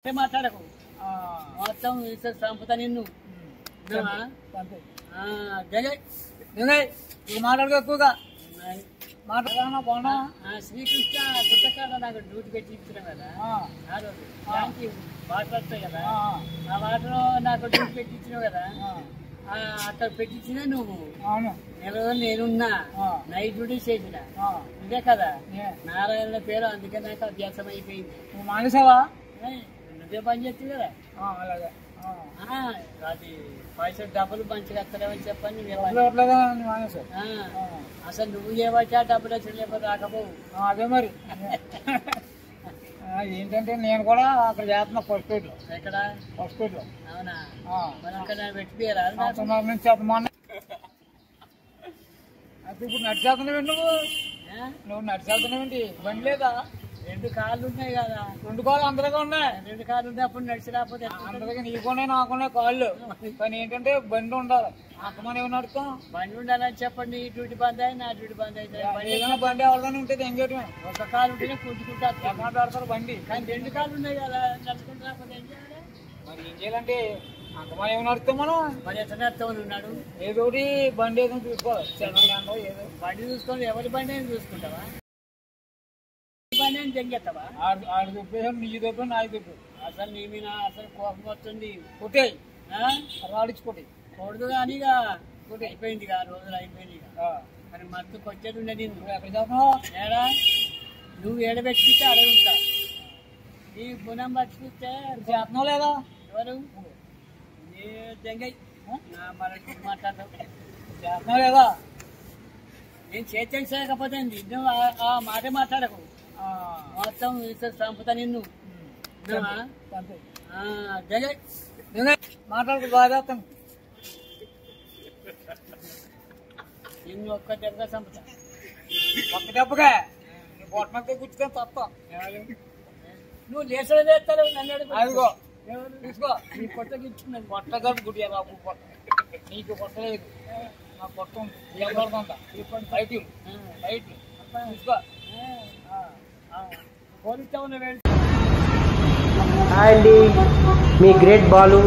మాట్లాడకు మొత్తం చంపుతా నిన్ను మాట్లాడక ఎక్కువగా మాట్లాడనా పోనా శ్రీకృష్ణ గుట్టకాడ నాకు డ్యూటీ పెట్టి ఇచ్చిన కదా ఆ రోజు దానికి వాటర్ వస్తాయి కదా ఆ వాటర్ నాకు డ్యూటీ పెట్టి ఇచ్చినావు కదా అక్కడ పెట్టించినా నువ్వు నెల రోజులు నేనున్నా నైట్ డ్యూటీ చేసిన ఇదే కదా నారాయణ పేరు అందుకే నాకు అభ్యాసం అయిపోయింది. నువ్వు మానేసావా? నువ్వే పని చేస్తుంది కదా అలాగే అది పైసలు డబ్బులు మంచిగా వస్తలేవని చెప్పని అసలు నువ్వు ఏవచ్చా డబ్బులు వచ్చి లేకపోతే రాకపోవు. అదే మరి ఏంటంటే నేను కూడా అక్కడ చేస్తున్నా ఫస్ట్ ఎయిడ్. ఎక్కడ? First aid. అవునా? మరి అక్కడ పెట్టిపోయారా నుంచి చెప్పమన్నా అయితే ఇప్పుడు నడిచేస్తున్నావేంటి నువ్వు నడిచేస్తున్నావేంటి? బండి లేదా? రెండు కాళ్ళు ఉన్నాయి కదా. రెండు కాళ్ళు అందరికీ ఉన్నాయి. రెండు కాళ్ళు ఉంటే అప్పుడు నడిచి రాకపోతే అందరికీ నీకున్నాయి నాకున్నాయి కాళ్ళు. కానీ ఏంటంటే బండి ఉండాలి. అంతమంది ఏమన్నా అడుగుతాం బండి ఉండాలని చెప్పండి. ఈ డ్యూటీ బంద్ అయ్యి నా డ్యూటీ బంద్ అయితే బండి ఎవరిదని ఉంటుంది ఏం చేయటమే. ఒక కాలు ఉంటేనే కూర్చుకుంటా మాట్లాడతారు బండి. కానీ రెండు కాళ్ళు ఉన్నాయి కదా నడుచుకుంటూ రాకపోతే ఏం చేయాలి? మరి ఏం చేయాలంటే అంతమంది ఏమన్నా అడుగుతాం మనం. మరి ఎట్లా నడుస్తామని ఉన్నాడు? ఏదో బండి ఏదో చూసుకోవాలి. ఏదో బండి చూసుకొని ఎవరి బండి అయినా చూసుకుంటావా? బండి అని తెంగెత్తావా? ఆడు చెప్పేసాడు నీ చెప్పు నాకు చెప్పు. అసలు నీ మీద అసలు కోపం వస్తుంది. కొట్టాయి రాడిచ్చి కొట్టాయి కొడదు కానీ ఇక అయిపోయింది ఇక రోజులు అయిపోయింది ఇక. మరి మత్తు కొట్టేది ఉండేది నువ్వు ఎక్కడ చేస్తున్నావు? ఏడా నువ్వు ఏడబెట్టిస్తే అడుగుతా. నీ గుణం పట్టుకుంటే చేస్తున్నావు లేదా? ఎవరు దెంగై మరి మాట్లాడతావు. చేస్తున్నావు లేదా? నేను చేయకపోతే నువ్వు ఆ మాట మాట్లాడకు. మొత్తం చంపుతా నిన్ను. మాట్లాడుకు బాగా చేస్తాను. నిన్ను ఒక్క దెబ్బగా చంపుతా. ఒక్క దెబ్బగా పొట్టమంతా కూర్చుని తప్ప. నువ్వు లేచడం చేస్తావు నన్ను. అదిగో తీసుకో. నీ పొట్టకి ఇచ్చింది పొట్ట దెబ్బ గుడి బాబు. పొట్ట నీకు పొట్టలేదు, నాకు పొట్ట ఉంది. నిలబడుతుంటా బయట బయట తీసుకో. హాయ్ అండి, మీ గ్రేట్ బాలు.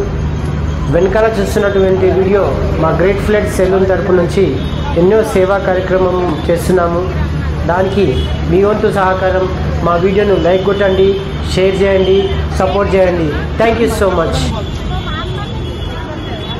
వెనకాల చూస్తున్నటువంటి వీడియో మా గ్రేట్ ఫ్లడ్ సెలూన్ తరపు నుంచి ఎన్నో సేవా కార్యక్రమం చేస్తున్నాము. దానికి మీ వంతు సహకారం మా వీడియోను లైక్ కొట్టండి, షేర్ చేయండి, సపోర్ట్ చేయండి. Thank you so much.